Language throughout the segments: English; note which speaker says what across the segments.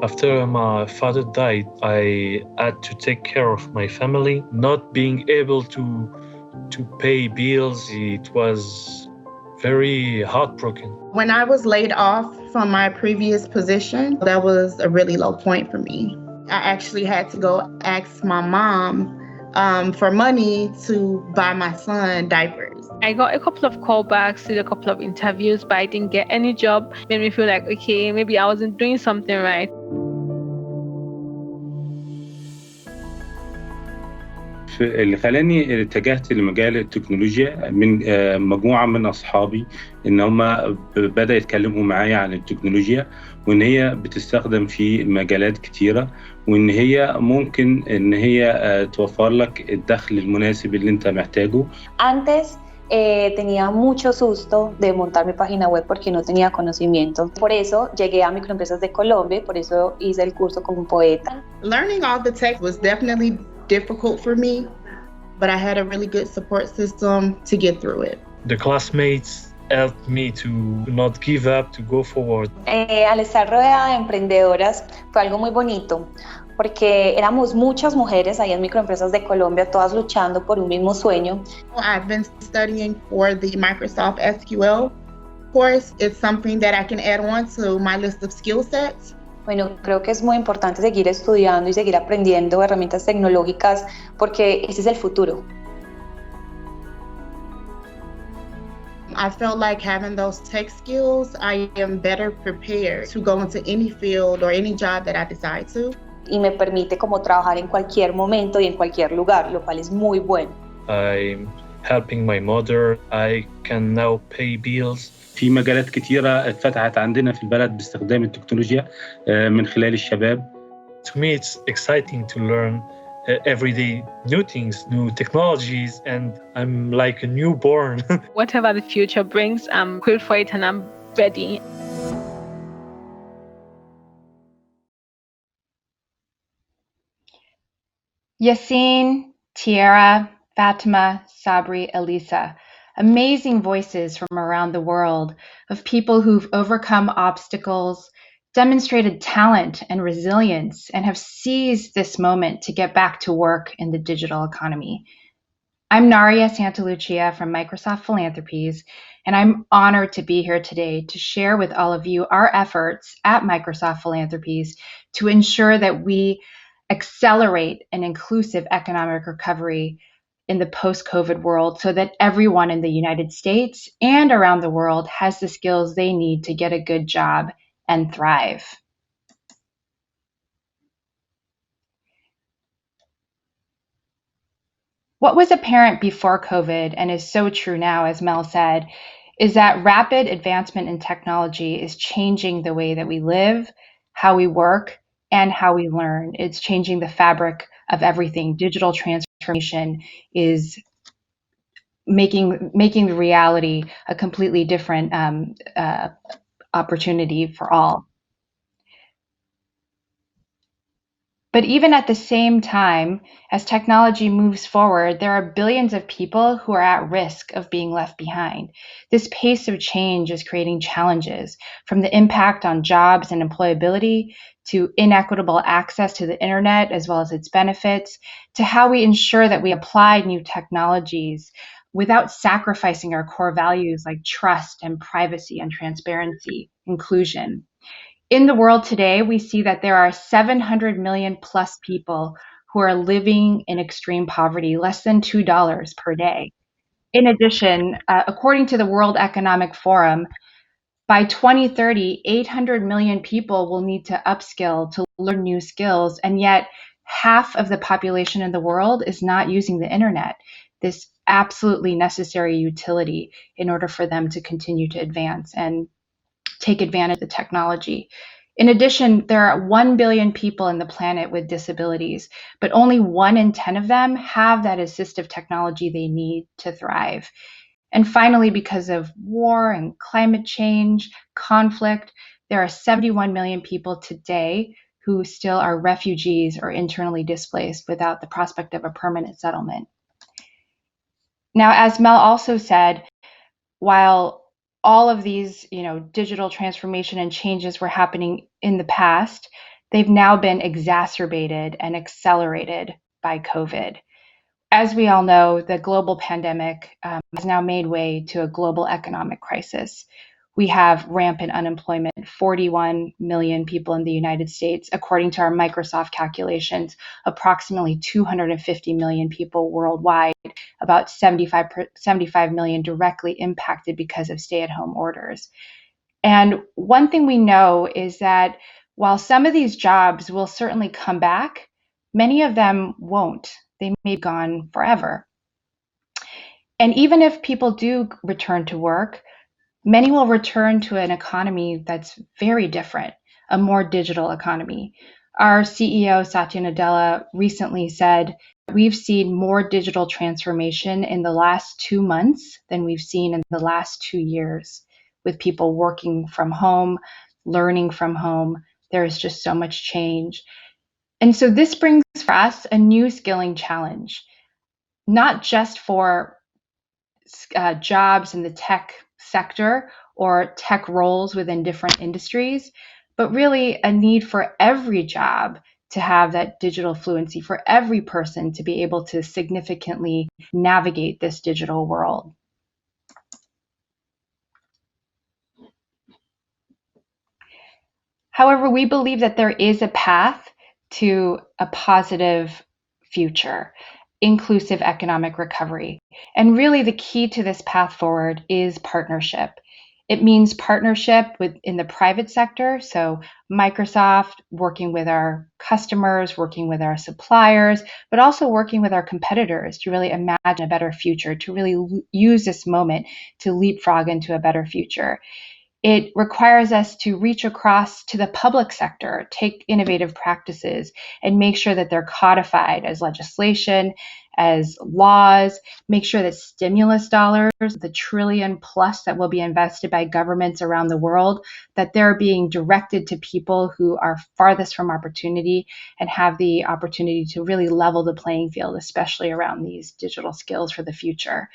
Speaker 1: After my father died, I had to take care of my family. Not being able to pay bills, it was very heartbroken.
Speaker 2: When I was laid off from my previous position, that was a really low point for me. I actually had to go ask my mom for money to buy my son diapers.
Speaker 3: I got a couple of callbacks, did a couple of interviews, but I didn't get any job. Made me feel like, okay, maybe I wasn't doing something right.
Speaker 4: اللي خلاني اتجهت لمجال التكنولوجيا من مجموعة من أصحابي إن هم بدأوا يتكلموا معايا عن التكنولوجيا وإن هي بتستخدم في مجالات كتيرة وإن هي ممكن إن هي توفر لك الدخل المناسب اللي أنت محتاجه.
Speaker 5: Antes tenía mucho susto de montar mi página web porque no tenía conocimiento. Por eso llegué a Microempresas de Colombia, por eso hice el curso como poeta.
Speaker 2: Learning all the tech was definitely difficult for me, but I had a really good support system to get through it.
Speaker 1: The classmates helped me to not give up, to go forward.
Speaker 5: Al estar rodeada de emprendedoras fue algo muy bonito, porque éramos muchas mujeres ahí en Microempresas de Colombia, todas luchando por un mismo sueño.
Speaker 2: I've been studying for the Microsoft SQL course. It's something that I can add on to my list of skill sets.
Speaker 5: Bueno, creo que es muy importante seguir estudiando y seguir aprendiendo herramientas tecnológicas porque ese es el futuro.
Speaker 2: I felt like having those tech skills, I am better prepared to go into any field or any job that I decide to.
Speaker 5: Y me permite como trabajar en cualquier momento y en cualquier lugar, lo cual es muy bueno.
Speaker 1: I'm helping my mother. I can now pay bills.
Speaker 4: في مجالات كتيرة اتفتحت عندنا في البلد باستخدام التكنولوجيا من خلال الشباب.
Speaker 1: To me, it's exciting to learn every day new things, new technologies, and I'm like a newborn.
Speaker 3: Whatever the future brings, I'm equipped for it and I'm ready.
Speaker 6: Yassine, Tiara, Fatima, Sabri, Elisa. Amazing voices from around the world of people who've overcome obstacles, demonstrated talent and resilience, and have seized this moment to get back to work in the digital economy. I'm Naria Lucia from Microsoft Philanthropies, and I'm honored to be here today to share with all of you our efforts at Microsoft Philanthropies to ensure that we accelerate an inclusive economic recovery in the post-COVID world so that everyone in the United States and around the world has the skills they need to get a good job and thrive. What was apparent before COVID and is so true now, as Mel said, is that rapid advancement in technology is changing the way that we live, how we work, and how we learn. It's changing the fabric of everything. Digital transformation is making the reality a completely different opportunity for all. But even at the same time, as technology moves forward, there are billions of people who are at risk of being left behind. This pace of change is creating challenges, from the impact on jobs and employability, to inequitable access to the internet as well as its benefits, to how we ensure that we apply new technologies without sacrificing our core values like trust and privacy and transparency, inclusion. In the world today, we see that there are 700 million plus people who are living in extreme poverty, less than $2 per day. In addition, according to the World Economic Forum, by 2030, 800 million people will need to upskill to learn new skills, and yet half of the population in the world is not using the internet, this absolutely necessary utility in order for them to continue to advance and take advantage of the technology. In addition, there are 1 billion people on the planet with disabilities, but only 1 in 10 of them have that assistive technology they need to thrive. And finally, because of war and climate change, conflict, there are 71 million people today who still are refugees or internally displaced without the prospect of a permanent settlement. Now, as Mel also said, while all of these, digital transformation and changes were happening in the past, they've now been exacerbated and accelerated by COVID. As we all know, the global pandemic has now made way to a global economic crisis. We have rampant unemployment, 41 million people in the United States. According to our Microsoft calculations, approximately 250 million people worldwide, about 75 million directly impacted because of stay-at-home orders. And one thing we know is that while some of these jobs will certainly come back, many of them won't. They may be gone forever. And even if people do return to work, many will return to an economy that's very different, a more digital economy. Our CEO, Satya Nadella, recently said, we've seen more digital transformation in the last 2 months than we've seen in the last 2 years, with people working from home, learning from home. There is just so much change. And so this brings for us a new skilling challenge, not just for jobs in the tech sector or tech roles within different industries, but really a need for every job to have that digital fluency, for every person to be able to significantly navigate this digital world. However, we believe that there is a path to a positive future, inclusive economic recovery. And really the key to this path forward is partnership. It means partnership in the private sector, so Microsoft working with our customers, working with our suppliers, but also working with our competitors to really imagine a better future, to really use this moment to leapfrog into a better future. It requires us to reach across to the public sector, take innovative practices, and make sure that they're codified as legislation, as laws, make sure that stimulus dollars, the trillion plus that will be invested by governments around the world, that they're being directed to people who are farthest from opportunity and have the opportunity to really level the playing field, especially around these digital skills for the future.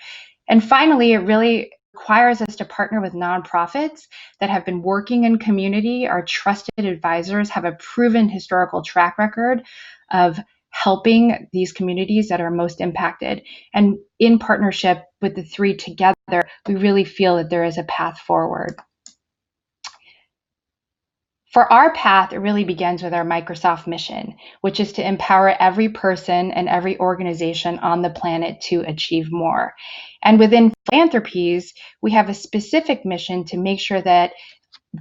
Speaker 6: And finally, it really requires us to partner with nonprofits that have been working in community. Our trusted advisors have a proven historical track record of helping these communities that are most impacted. And in partnership with the three together, we really feel that there is a path forward. For our path, it really begins with our Microsoft mission, which is to empower every person and every organization on the planet to achieve more. And within Philanthropies, we have a specific mission to make sure that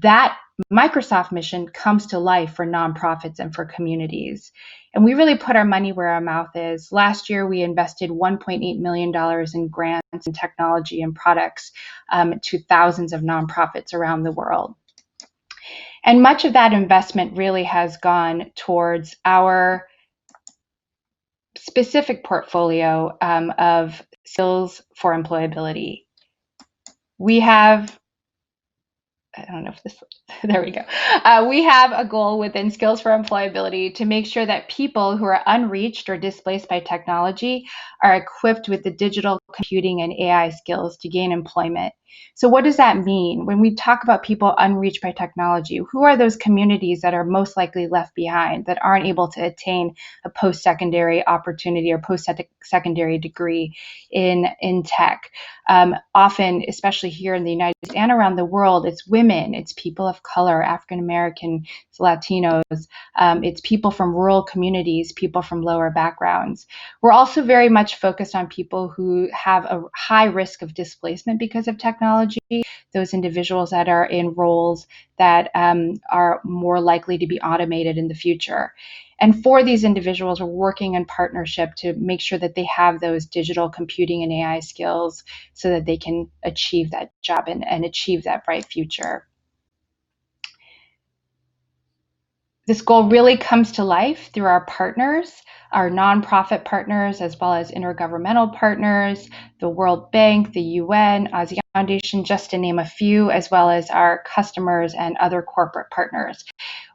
Speaker 6: that Microsoft mission comes to life for nonprofits and for communities. And we really put our money where our mouth is. Last year, we invested $1.8 million in grants and technology and products to thousands of nonprofits around the world. And much of that investment really has gone towards our specific portfolio of skills for employability. We have, I don't know if this, there we go. We have a goal within Skills for Employability to make sure that people who are unreached or displaced by technology are equipped with the digital computing and AI skills to gain employment. So what does that mean? When we talk about people unreached by technology, who are those communities that are most likely left behind, that aren't able to attain a post-secondary opportunity or post-secondary degree in tech? Often, especially here in the United States and around the world, it's women, it's people of color, African American, Latinos, it's people from rural communities, people from lower backgrounds. We're also very much focused on people who have a high risk of displacement because of technology, those individuals that are in roles that are more likely to be automated in the future. And for these individuals, we're working in partnership to make sure that they have those digital computing and AI skills so that they can achieve that job and achieve that bright future. This goal really comes to life through our partners, our nonprofit partners, as well as intergovernmental partners, the World Bank, the UN, ASEAN Foundation, just to name a few, as well as our customers and other corporate partners.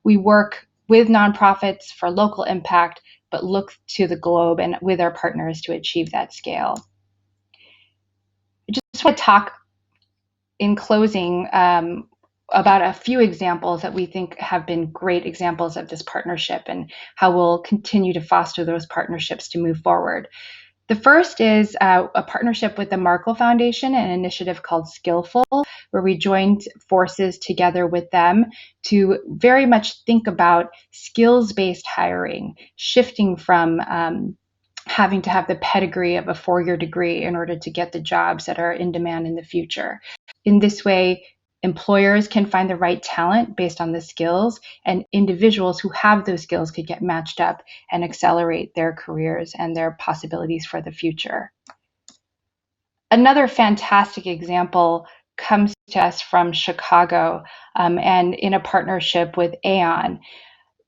Speaker 6: We work with nonprofits for local impact, but look to the globe and with our partners to achieve that scale. just want to talk in closing about a few examples that we think have been great examples of this partnership and how we'll continue to foster those partnerships to move forward. The first is a partnership with the Markle Foundation, an initiative called Skillfull, where we joined forces together with them to very much think about skills-based hiring, shifting from having to have the pedigree of a 4-year degree in order to get the jobs that are in demand in the future. In this way, employers can find the right talent based on the skills, and individuals who have those skills could get matched up and accelerate their careers and their possibilities for the future. Another fantastic example comes to us from Chicago and in a partnership with Aon.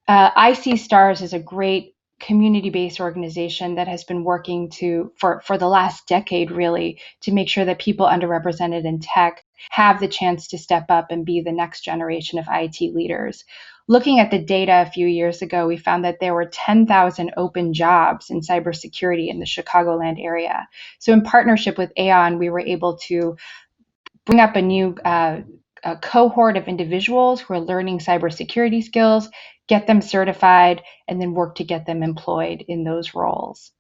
Speaker 6: I See Stars is a great community-based organization that has been working for the last decade really to make sure that people underrepresented in tech have the chance to step up and be the next generation of IT leaders. Looking at the data a few years ago, we found that there were 10,000 open jobs in cybersecurity in the Chicagoland area. So in partnership with Aon, we were able to bring up a new a cohort of individuals who are learning cybersecurity skills, get them certified, and then work to get them employed in those roles.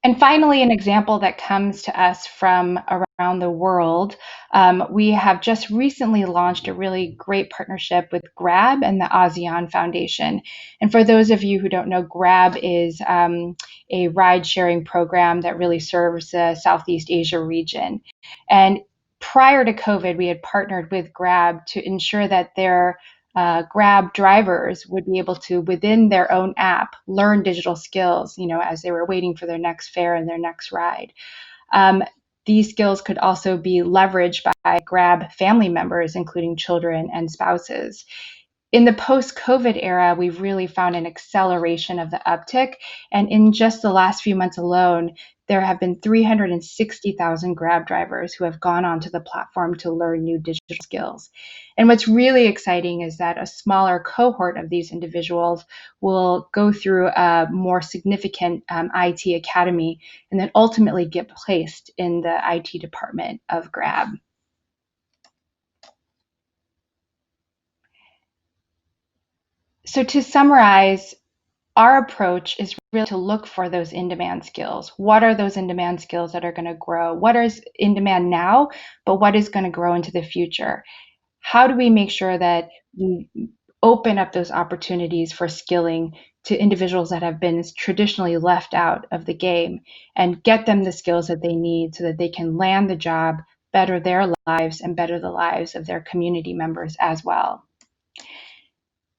Speaker 6: And finally, an example that comes to us from around the world, we have just recently launched a really great partnership with Grab and the ASEAN Foundation. And for those of you who don't know, Grab is a ride-sharing program that really serves the Southeast Asia region. And prior to COVID, we had partnered with Grab to ensure that their Grab drivers would be able to, within their own app, learn digital skills, as they were waiting for their next fare and their next ride. These skills could also be leveraged by Grab family members, including children and spouses. In the post-COVID era, we've really found an acceleration of the uptick. And in just the last few months alone, there have been 360,000 Grab drivers who have gone onto the platform to learn new digital skills. And what's really exciting is that a smaller cohort of these individuals will go through a more significant IT academy and then ultimately get placed in the IT department of Grab. So to summarize, our approach is really to look for those in-demand skills. What are those in-demand skills that are going to grow? What is in demand now, but what is going to grow into the future? How do we make sure that we open up those opportunities for skilling to individuals that have been traditionally left out of the game and get them the skills that they need so that they can land the job, better their lives, and better the lives of their community members as well?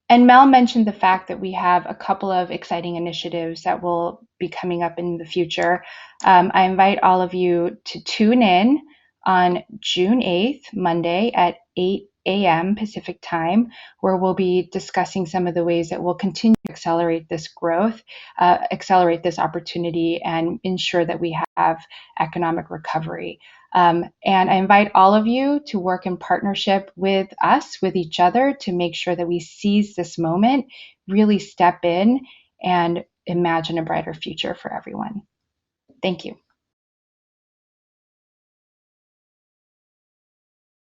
Speaker 6: And Mel mentioned the fact that we have a couple of exciting initiatives that will be coming up in the future. I invite all of you to tune in on June 8th, Monday at 8 a.m. Pacific time, where we'll be discussing some of the ways that we'll continue to accelerate this growth, accelerate this opportunity, and ensure that we have economic recovery. And I invite all of you to work in partnership with us, with each other, to make sure that we seize this moment, really step in, and imagine a brighter future for everyone. Thank you.